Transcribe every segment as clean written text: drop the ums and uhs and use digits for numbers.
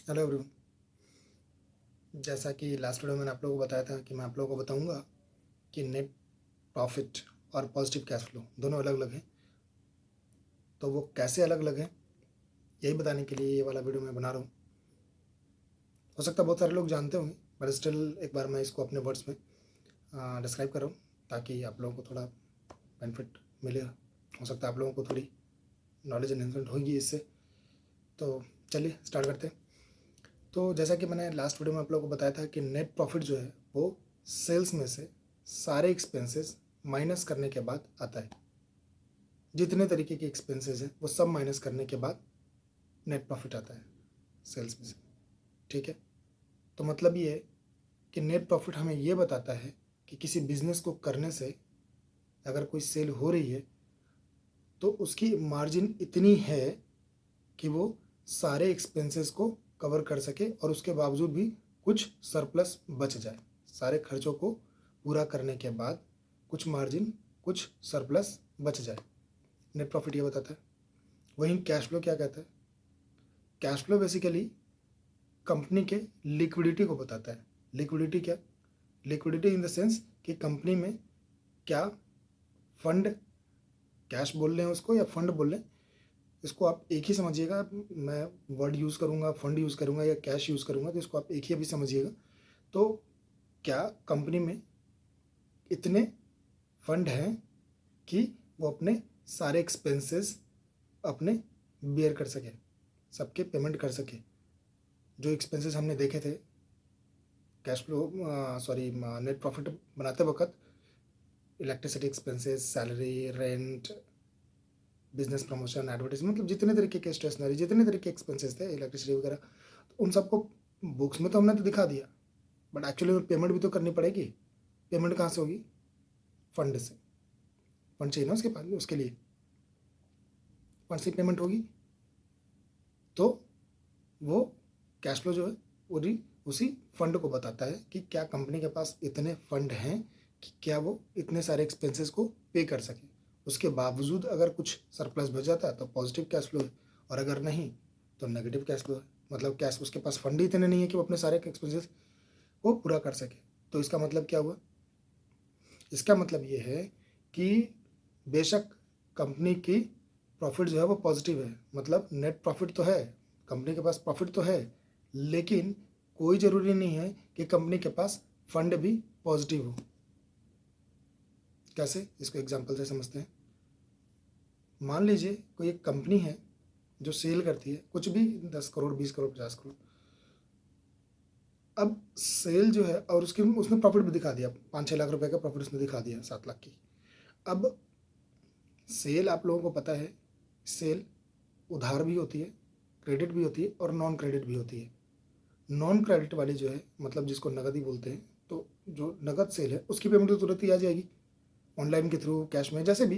Hello everyone. जैसा कि last video में मैंने आप लोगों को बताया था कि मैं आप लोगों को बताऊंगा कि नेट प्रॉफिट और पॉजिटिव कैश फ्लो दोनों अलग अलग हैं। तो वो कैसे अलग अलग हैं यही बताने के लिए ये वाला वीडियो मैं बना रहा हूँ। हो सकता है बहुत सारे लोग जानते होंगे, बट स्टिल एक बार मैं इसको अपने वर्ड्स में डिस्क्राइब कर रहा हूँ ताकि आप लोगों को थोड़ा बेनिफिट मिले। हो सकता है आप लोगों को थोड़ी नॉलेज एनहेंसमेंट होगी इससे। तो चलिए स्टार्ट करते हैं। तो जैसा कि मैंने लास्ट वीडियो में आप लोगों को बताया था कि नेट प्रॉफिट जो है वो सेल्स में से सारे एक्सपेंसेस माइनस करने के बाद आता है। जितने तरीके के एक्सपेंसेस हैं वो सब माइनस करने के बाद नेट प्रॉफिट आता है सेल्स में से। ठीक है, तो मतलब ये है कि नेट प्रॉफिट हमें ये बताता है कि किसी बिजनेस को करने से अगर कोई सेल हो रही है तो उसकी मार्जिन इतनी है कि वो सारे एक्सपेंसेस को कवर कर सके और उसके बावजूद भी कुछ सरप्लस बच जाए। सारे खर्चों को पूरा करने के बाद कुछ मार्जिन, कुछ सरप्लस बच जाए। नेट प्रॉफिट ये बताता है। वहीं कैश फ्लो क्या कहता है? कैश फ्लो बेसिकली कंपनी के लिक्विडिटी को बताता है। लिक्विडिटी क्या? लिक्विडिटी इन द सेंस कि कंपनी में क्या फंड, कैश बोल रहे हैं उसको या फंड बोल रहे हैं, इसको आप एक ही समझिएगा। मैं वर्ड यूज़ करूँगा, फंड यूज़ करूँगा या कैश यूज़ करूँगा, तो इसको आप एक ही अभी समझिएगा। तो क्या कंपनी में इतने फंड हैं कि वो अपने सारे एक्सपेंसेस अपने बेयर कर सके, सबके पेमेंट कर सके। जो एक्सपेंसेस हमने देखे थे कैश फ्लो नेट प्रॉफिट बनाते वक्त, electricity expenses, salary, rent, business promotion, advertisement, मतलब जितने तरीके के स्टेशनरी, जितने तरीके के एक्सपेंसेस थे, इलेक्ट्रिसिटी वगैरह, तो उन सबको बुक्स में तो हमने तो दिखा दिया, बट एक्चुअली में पेमेंट भी तो करनी पड़ेगी। पेमेंट कहाँ से होगी? फंड से। फंड चाहिए ना उसके पास, उसके लिए फंड से पेमेंट होगी। तो वो कैश फ्लो जो है वो उसी फंड को बताता है कि क्या कंपनी के पास इतने फंड हैं कि क्या वो इतने सारे एक्सपेंसेस को पे कर सके। उसके बावजूद अगर कुछ सरप्लस बच जाता है तो पॉजिटिव कैश फ्लो है, और अगर नहीं तो नेगेटिव कैश फ्लो है। मतलब कैश, उसके पास फंड ही इतने नहीं है कि वो अपने सारे एक्सपेंसेस को पूरा कर सके। तो इसका मतलब क्या हुआ? इसका मतलब ये है कि बेशक कंपनी की प्रॉफिट जो है वो पॉजिटिव है, मतलब नेट प्रॉफिट तो है, कंपनी के पास प्रॉफिट तो है, लेकिन कोई ज़रूरी नहीं है कि कंपनी के पास फंड भी पॉजिटिव हो। कैसे? इसको एग्जांपल से समझते हैं। मान लीजिए कोई एक कंपनी है जो सेल करती है कुछ भी, 10 करोड़, 20 करोड़, 50 करोड़। अब सेल जो है और उसकी उसने प्रॉफिट भी दिखा दिया, 5-6 लाख रुपए का प्रॉफिट उसने दिखा दिया, 7 लाख की। अब सेल आप लोगों को पता है, सेल उधार भी होती है, क्रेडिट भी होती है और नॉन क्रेडिट भी होती है। नॉन क्रेडिट वाली जो है, मतलब जिसको नगद ही बोलते हैं, तो जो नगद सेल है उसकी पेमेंट तो तुरंत ही आ जाएगी, ऑनलाइन के थ्रू, कैश में, जैसे भी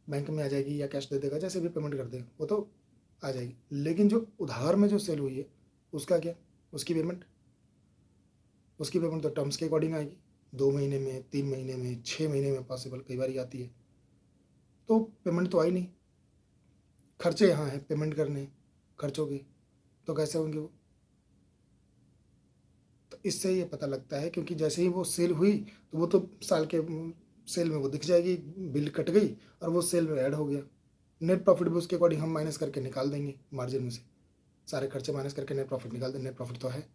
बैंक में आ जाएगी या कैश दे देगा, जैसे भी पेमेंट कर देगा वो तो आ जाएगी। लेकिन जो उधार में जो सेल हुई है उसका क्या? उसकी पेमेंट तो टर्म्स के अकॉर्डिंग आएगी, 2 महीने में, 3 महीने में, 6 महीने में, पॉसिबल कई बार ही आती है। तो पेमेंट तो आई नहीं, खर्चे यहाँ हैं पेमेंट करने, खर्चों के, तो कैसे होंगे वो? तो इससे ये पता लगता है, क्योंकि जैसे ही वो सेल हुई तो वो तो साल के सेल में वो दिख जाएगी, बिल कट गई और वो सेल में ऐड हो गया। नेट प्रॉफिट भी उसके अकॉर्डिंग हम माइनस करके निकाल देंगे, मार्जिन में से सारे खर्चे माइनस करके नेट प्रॉफिट निकाल देंगे। नेट प्रॉफिट तो है,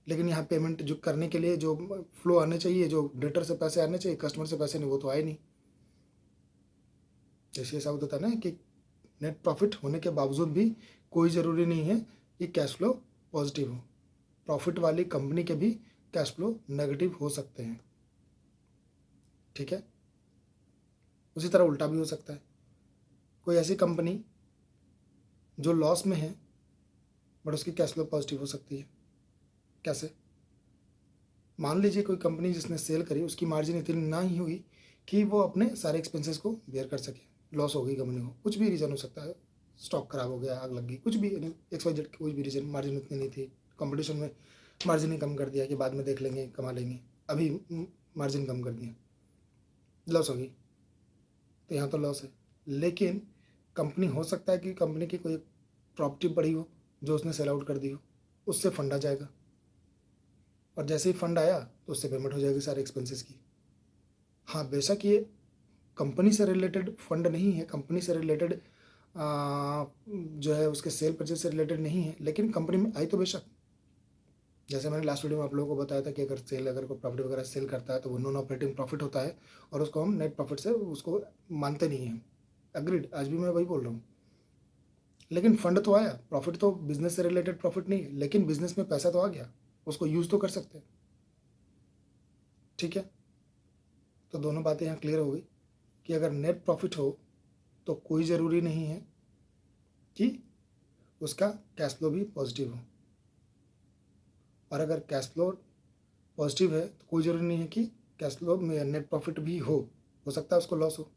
लेकिन यहाँ पेमेंट जो करने के लिए जो फ्लो आने चाहिए, जो डेटर से पैसे आने चाहिए, कस्टमर से पैसे नहीं, वो तो आए नहीं। जैसे ऐसा होता है ना कि नेट प्रॉफिट होने के बावजूद भी कोई ज़रूरी नहीं है कि कैश फ्लो पॉजिटिव हो। प्रॉफिट वाली कंपनी के भी कैश फ्लो नेगेटिव हो सकते हैं। ठीक है, उसी तरह उल्टा भी हो सकता है। कोई ऐसी कंपनी जो लॉस में है बट उसकी कैश फ्लो पॉजिटिव हो सकती है। कैसे? मान लीजिए कोई कंपनी जिसने सेल करी उसकी मार्जिन इतनी ना ही हुई कि वो अपने सारे एक्सपेंसेस को बेयर कर सके, लॉस हो गई कंपनी को, कुछ भी रीज़न हो सकता है, स्टॉक खराब हो गया, आग लग गई, कुछ भी, XYZ कोई भी रीज़न, मार्जिन उतनी नहीं थी, कंपटीशन में मार्जिन ही कम कर दिया कि बाद में देख लेंगे, कमा लेंगे, अभी मार्जिन कम कर दिया, लॉस हो गई। तो यहाँ तो लॉस है, लेकिन कंपनी, हो सकता है कि कंपनी की कोई प्रॉपर्टी पड़ी हो, जो उसने सेल आउट कर दी हो, उससे फंड आ जाएगा, और जैसे ही फंड आया तो उससे पेमेंट हो जाएगी सारे एक्सपेंसेस की। हाँ, बेशक ये कंपनी से रिलेटेड फंड नहीं है, कंपनी से रिलेटेड जो है उसके सेल परचेज से रिलेटेड नहीं है, लेकिन कंपनी में आई तो बेशक। जैसे मैंने लास्ट वीडियो में आप लोगों को बताया था कि अगर कोई प्रॉपर्टी वगैरह सेल करता है तो वो नॉन ऑपरेटिंग प्रॉफिट होता है, और उसको हम नेट प्रॉफिट से उसको मानते नहीं हैं। अग्रीड, आज भी मैं वही बोल रहा हूँ। लेकिन फंड तो आया, प्रॉफिट तो बिजनेस से रिलेटेड प्रॉफिट नहीं है, लेकिन बिजनेस में पैसा तो आ गया, उसको यूज़ तो कर सकते हैं। ठीक है, तो दोनों बातें यहाँ क्लियर हो गई कि अगर नेट प्रॉफिट हो तो कोई ज़रूरी नहीं है कि उसका कैश फ्लो भी पॉजिटिव हो, और अगर कैश फ्लो पॉजिटिव है तो कोई ज़रूरी नहीं है कि कैश फ्लो में नेट प्रॉफिट भी हो सकता है उसको लॉस हो,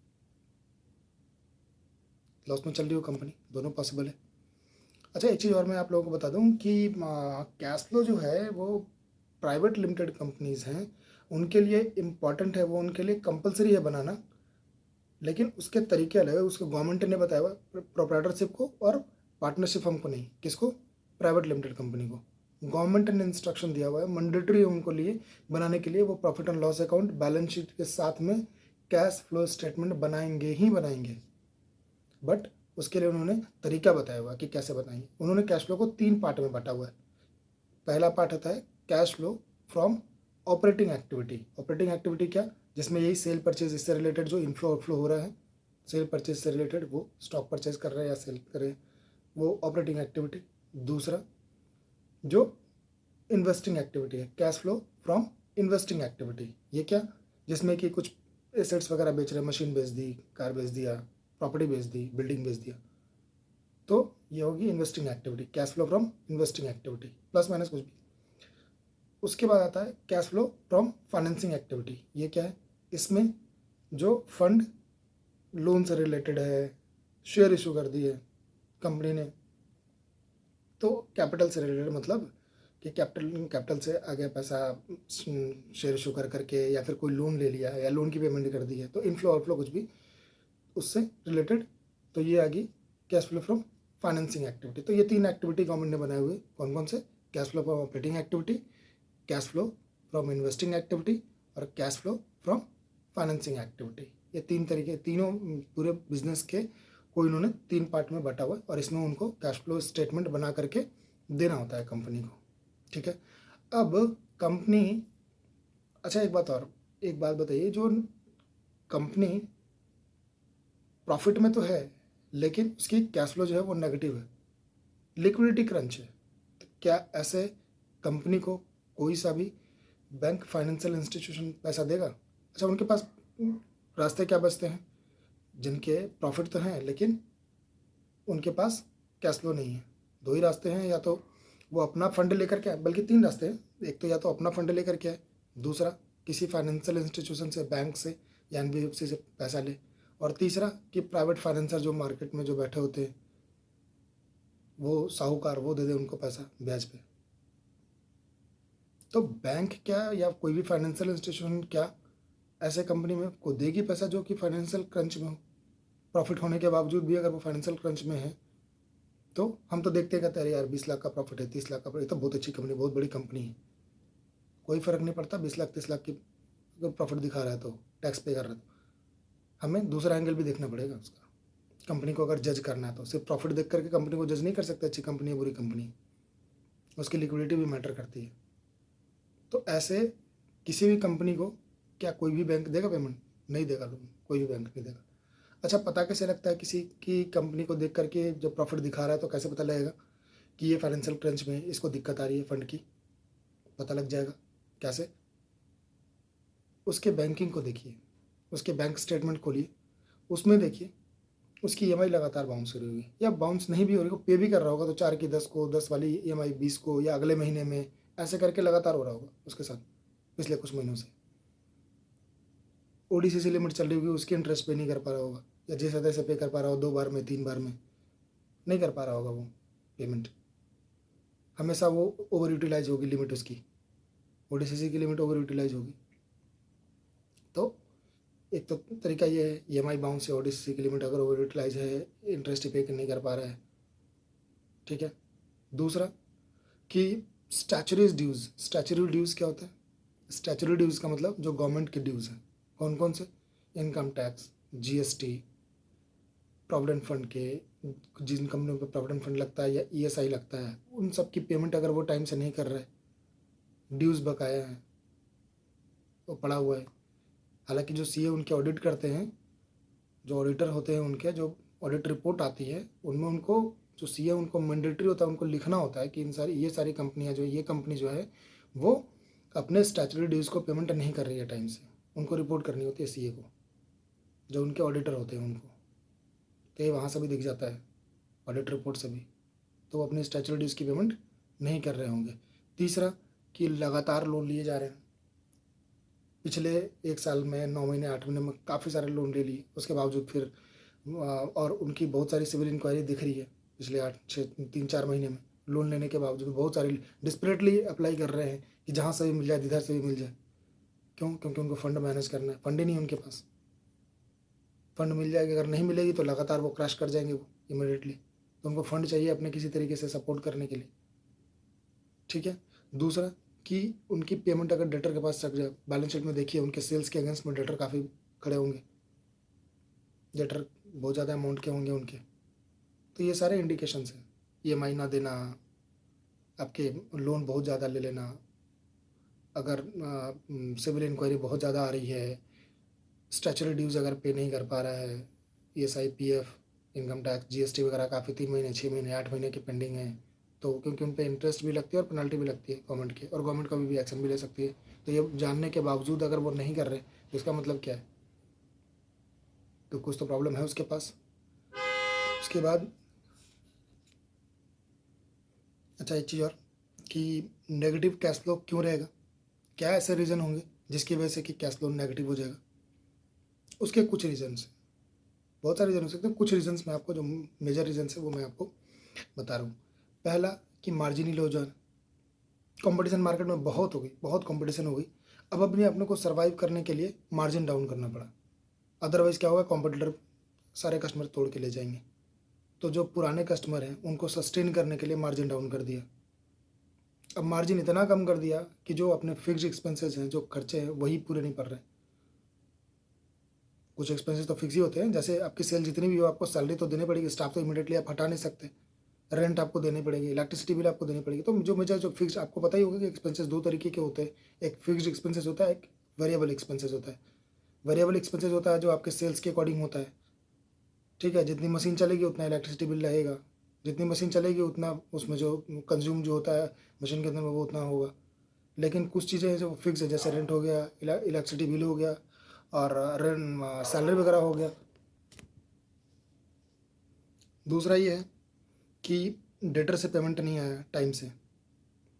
लॉस में चल रही हो कंपनी, दोनों पॉसिबल है। अच्छा, एक चीज़ और मैं आप लोगों को बता दूं कि कैश फ्लो जो है वो प्राइवेट लिमिटेड कंपनीज़ हैं उनके लिए इम्पॉर्टेंट है, वो उनके लिए कंपलसरी है बनाना, लेकिन उसके तरीके अलग है। उसको गवर्नमेंट ने बताया हुआ प्रोप्राइटरशिप को, और पार्टनरशिप हमको नहीं, किसको, प्राइवेट लिमिटेड कंपनी को। गवर्नमेंट ने इंस्ट्रक्शन दिया हुआ है, मैंडेटरी है उनको लिए बनाने के लिए, वो profit and loss account balance sheet के साथ में कैश फ्लो स्टेटमेंट बनाएंगे ही बनाएंगे। बट उसके लिए उन्होंने तरीका बताया हुआ कि कैसे बताएंगे। उन्होंने कैश फ्लो को 3 पार्ट में बांटा हुआ है। पहला पार्ट होता है cash flow from operating activity. Operating activity क्या, जिसमें यही सेल परचेज, इससे रिलेटेड जो इनफ्लो आउटफ्लो हो रहा है, सेल परचेज से रिलेटेड, वो स्टॉक परचेज कर रहे हैं या सेल कर रहे हैं, वो ऑपरेटिंग एक्टिविटी। दूसरा जो इन्वेस्टिंग एक्टिविटी है, cash flow from investing activity. ये क्या, जिसमें कि कुछ एसेट्स वगैरह बेच रहे हैं, मशीन बेच दी, कार बेच दिया, प्रॉपर्टी बेच दी, बिल्डिंग बेच दिया, तो ये होगी investing activity, cash flow from investing activity, plus minus कुछ भी। उसके बाद आता है cash flow from financing activity. ये क्या है, इसमें जो फंड लोन से रिलेटेड है, शेयर इशू कर दिए कंपनी ने, तो कैपिटल से रिलेटेड, मतलब कि कैपिटल से आ गया पैसा, शेयर इशू कर करके, या फिर कोई लोन ले लिया या लोन की पेमेंट कर दी है, तो इनफ्लो आउटफ्लो कुछ भी उससे रिलेटेड, तो ये आ गई cash flow from financing activity. तो ये 3 एक्टिविटी गवर्नमेंट ने बनाए हुए, कौन कौन से, cash flow from operating activity, cash flow from investing activity, और cash flow from financing activity. ये 3 तरीके, तीनों पूरे बिजनेस के को इन्होंने 3 पार्ट में बांटा हुआ है, और इसमें उनको कैश फ्लो स्टेटमेंट बना करके देना होता है कंपनी को। ठीक है, अब कंपनी, अच्छा एक बात और, एक बात बताइए, जो कंपनी प्रॉफिट में तो है लेकिन उसकी कैश फ्लो जो है वो नेगेटिव है, लिक्विडिटी क्रंच है, तो क्या ऐसे कंपनी को कोई सा भी बैंक, फाइनेंशियल इंस्टीट्यूशन पैसा देगा? अच्छा, उनके पास रास्ते क्या बचते हैं, जिनके प्रॉफिट तो हैं लेकिन उनके पास कैश फ्लो नहीं है। 2 ही रास्ते हैं, या तो वो अपना फंड लेकर के आए, बल्कि 3 रास्ते हैं। एक तो या तो अपना फंड लेकर के आए, दूसरा किसी फाइनेंशियल इंस्टीट्यूशन से, बैंक से या एनबीएफसी से पैसा ले, और तीसरा कि प्राइवेट फाइनेंसर जो मार्केट में जो बैठे होते हैं, वो साहूकार, वो दे दे उनको पैसा ब्याज पे। तो बैंक क्या या कोई भी फाइनेंशियल इंस्टीट्यूशन क्या ऐसे कंपनी में को देगी पैसा जो कि फाइनेंशियल क्रंच में हो? प्रॉफिट होने के बावजूद भी अगर वो फाइनेंशियल क्रंच में है, तो हम तो देखते कहते हैं यार 20 लाख का प्रॉफिट है, 30 लाख का प्रॉफिट, तो बहुत अच्छी कंपनी, बहुत बड़ी कंपनी है, कोई फ़र्क नहीं पड़ता 20 लाख 30 लाख की अगर प्रॉफिट दिखा रहा है तो, टैक्स पे कर रहा है तो। हमें दूसरा एंगल भी देखना पड़ेगा उसका। कंपनी को अगर जज करना है तो सिर्फ प्रॉफिट देख करके कंपनी को जज नहीं कर सकते, अच्छी कंपनी है बुरी कंपनी है, उसकी लिक्विडिटी भी मैटर करती है। तो ऐसे किसी भी कंपनी को क्या कोई भी बैंक देगा पेमेंट? नहीं देगा लोन, कोई भी बैंक नहीं देगा। अच्छा, पता कैसे लगता है किसी की कंपनी को देख करके, जो प्रॉफिट दिखा रहा है तो कैसे पता लगेगा कि ये फाइनेंशियल क्रंच में है, इसको दिक्कत आ रही है फंड की? पता लग जाएगा कैसे? उसके बैंकिंग को देखिए, उसके बैंक स्टेटमेंट खोलिए, उसमें देखिए उसकी ईएमआई लगातार बाउंस हो रही होगी, या बाउंस नहीं भी हो रही हो, पे भी कर रहा होगा, तो 4 की 10 को, 10 वाली ईएमआई 20 को, या अगले महीने में, ऐसे करके लगातार हो रहा होगा उसके साथ पिछले कुछ महीनों से। ओडीसीसी लिमिट चल रही होगी, उसकी इंटरेस्ट पे नहीं कर पा रहा होगा, या जैसे तैसे पे कर पा रहा हो, 2 बार में 3 बार में नहीं कर पा रहा होगा वो पेमेंट। हमेशा वो ओवर यूटिलाइज होगी लिमिट उसकी, ओडीसीसी की लिमिट ओवर यूटिलाइज होगी। तो एक तो तरीका ये है, ईएमआई बाउंस है, ओडीसीसी की लिमिट अगर ओवर यूटिलाइज है, इंटरेस्ट पे नहीं कर पा रहा है, ठीक है, दूसरा कि स्टैच्यूटरी ड्यूज़ क्या होता है? स्टैच्यूटरी ड्यूज़ का मतलब जो गवर्नमेंट के ड्यूज़ हैं, कौन कौन से? Income tax, GST, provident fund के, जिन कंपनियों पर प्रोविडेंट फंड लगता है या ईएसआई लगता है, उन सब की पेमेंट अगर वो टाइम से नहीं कर रहे, ड्यूज़ बकाया है, वो पड़ा हुआ है। हालांकि जो सीए उनके ऑडिट करते हैं, जो ऑडिटर होते हैं उनके, जो ऑडिट रिपोर्ट आती है उनमें उनको, जो सीए उनको मैंडेटरी होता है, उनको लिखना होता है कि ये सारी कंपनियां जो, ये कंपनी जो है वो अपने स्टैच्यूटरी ड्यूज़ को पेमेंट नहीं कर रही है टाइम से, उनको रिपोर्ट करनी होती है सीए को, जो उनके ऑडिटर होते हैं उनको। तो ये वहाँ से भी दिख जाता है, ऑडिट रिपोर्ट से भी, तो वो अपने स्टैच्यूटरी ड्यूज़ की पेमेंट नहीं कर रहे होंगे। तीसरा कि लगातार लोन लिए जा रहे हैं, पिछले 1 साल में 9 महीने 8 महीने में काफ़ी सारे लोन ले लिए, उसके बावजूद फिर और उनकी बहुत सारी सिविल इंक्वायरी दिख रही है पिछले 3-4 महीने में, लोन लेने के बावजूद बहुत सारी डिस्परेटली अप्लाई कर रहे हैं कि जहाँ से भी मिल जाए, इधर से भी मिल जाए। क्यों? क्योंकि उनको फंड मैनेज करना है, फंड ही नहीं उनके पास। फंड मिल जाएगी, अगर नहीं मिलेगी तो लगातार वो क्रैश कर जाएंगे वो इमिडिएटली, तो उनको फंड चाहिए अपने किसी तरीके से सपोर्ट करने के लिए। ठीक है। दूसरा कि उनकी पेमेंट अगर डेटर के पास सक जाए, बैलेंस शीट में देखिए उनके सेल्स के अगेंस्ट में डेटर काफ़ी खड़े होंगे, डेटर बहुत ज़्यादा अमाउंट के होंगे उनके, तो ये सारे इंडिकेशंस हैं। ईएमआई ना देना, आपके लोन बहुत ज़्यादा ले लेना, अगर सिविल इंक्वायरी बहुत ज़्यादा आ रही है, स्टैच्यूटरी ड्यूज़ अगर पे नहीं कर पा रहा है, ESI, PF, income tax, GST वगैरह काफ़ी 3 महीने 6 महीने 8 महीने की पेंडिंग है, तो क्योंकि उन पर इंटरेस्ट भी लगती है और पेनल्टी भी लगती है गवर्नमेंट की, और गवर्नमेंट कभी भी एक्शन भी ले सकती है। तो ये जानने के बावजूद अगर वो नहीं कर रहे तो इसका मतलब क्या है? तो कुछ तो प्रॉब्लम है उसके पास। उसके बाद अच्छा एक चीज़ और कि नेगेटिव कैश फ्लो क्यों रहेगा, क्या ऐसे रीज़न होंगे जिसकी वजह से कि कैश फ्लो नेगेटिव हो जाएगा? उसके कुछ रीजन्स, बहुत सारे रीज़न हो सकते हैं, कुछ रीजन्स मैं आपको, जो मेजर रीजन्स है वो मैं आपको बता रहा हूँ। पहला कि मार्जिन ही लो जा रहा, कंपटीशन मार्केट में बहुत हो गई, बहुत कंपटीशन हो गई, अब अपने को सर्वाइव करने के लिए मार्जिन डाउन करना पड़ा, अदरवाइज़ क्या होगा, कॉम्पिटिटर सारे कस्टमर तोड़ के ले जाएंगे। तो जो पुराने कस्टमर हैं उनको सस्टेन करने के लिए मार्जिन डाउन कर दिया। अब मार्जिन इतना कम कर दिया कि जो अपने फिक्स्ड एक्सपेंसेस हैं, जो खर्चे हैं, वही पूरे नहीं पड़ रहे। कुछ एक्सपेंसेस तो फिक्स ही होते हैं, जैसे आपकी सेल जितनी भी हो आपको सैलरी तो देनी पड़ेगी, स्टाफ तो इमीडिएटली आप हटा नहीं सकते, रेंट आपको देनी पड़ेगी, इलेक्ट्रिसिटी बिल आपको देनी पड़ेगी। तो जो मुझे जो फिक्स, आपको पता ही होगा कि एक्सपेंसेस 2 तरीके के होते हैं, एक फिक्स्ड एक्सपेंसेस होता है, एक वेरिएबल एक्सपेंसेस होता है। वेरिएबल एक्सपेंसेस होता है जो आपके सेल्स के अकॉर्डिंग होता है, ठीक है, जितनी मशीन चलेगी उतना इलेक्ट्रिसिटी बिल रहेगा, जितनी मशीन चलेगी उतना उसमें जो कंज्यूम जो होता है मशीन के अंदर में वो उतना होगा। लेकिन कुछ चीज़ें जो फिक्स है, जैसे रेंट हो गया, इलेक्ट्रिसिटी बिल हो गया, और रेंट सैलरी वगैरह हो गया। दूसरा ये है कि डेटर से पेमेंट नहीं आया टाइम से।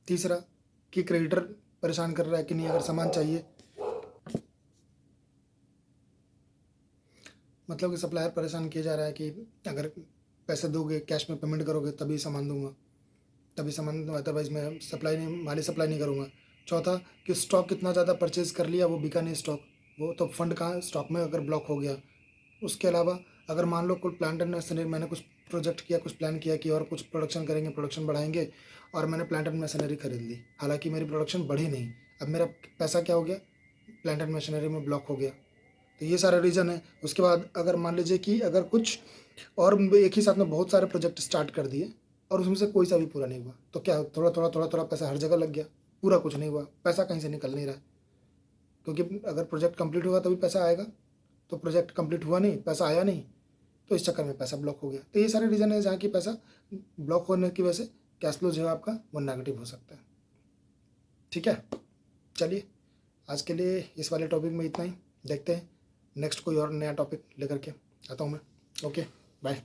तीसरा कि क्रेडिटर परेशान कर रहा है कि नहीं, अगर सामान चाहिए, मतलब कि सप्लायर परेशान किया जा रहा है कि अगर पैसे दोगे, कैश में पेमेंट करोगे तभी सामान दूंगा, तभी सामान, अदरवाइज मैं सप्लाई नहीं, माली सप्लाई नहीं करूँगा। चौथा कि स्टॉक कितना ज़्यादा परचेज कर लिया, वो बिका नहीं स्टॉक, वो तो फंड कहाँ, स्टॉक में अगर ब्लॉक हो गया। उसके अलावा अगर मान लो कोई प्लांट एंड मशीनरी, मैंने कुछ प्रोजेक्ट किया, कुछ प्लान किया कि और कुछ प्रोडक्शन करेंगे, प्रोडक्शन बढ़ाएंगे, और मैंने प्लांट एंड मशीनरी खरीद ली, हालांकि मेरी प्रोडक्शन बढ़ी नहीं, अब मेरा पैसा क्या हो गया, प्लांट एंड मशीनरी में ब्लॉक हो गया। तो ये सारे रीज़न है। उसके बाद अगर मान लीजिए कि अगर कुछ और एक ही साथ में बहुत सारे प्रोजेक्ट स्टार्ट कर दिए और उसमें से कोई सा भी पूरा नहीं हुआ, तो क्या, थोड़ा थोड़ा थोड़ा थोड़ा पैसा हर जगह लग गया, पूरा कुछ नहीं हुआ, पैसा कहीं से निकल नहीं रहा है। क्योंकि अगर प्रोजेक्ट कंप्लीट होगा तभी पैसा आएगा, तो प्रोजेक्ट कंप्लीट हुआ नहीं, पैसा आया नहीं, तो इस चक्कर में पैसा ब्लॉक हो गया। तो ये सारे रीज़न है जहाँ की पैसा ब्लॉक होने की वजह से कैश फ्लो जो है आपका वो नेगेटिव हो सकता है। ठीक है, चलिए आज के लिए इस वाले टॉपिक में इतना ही, देखते हैं नेक्स्ट कोई और नया टॉपिक लेकर के आता हूँ मैं। Okay, bye.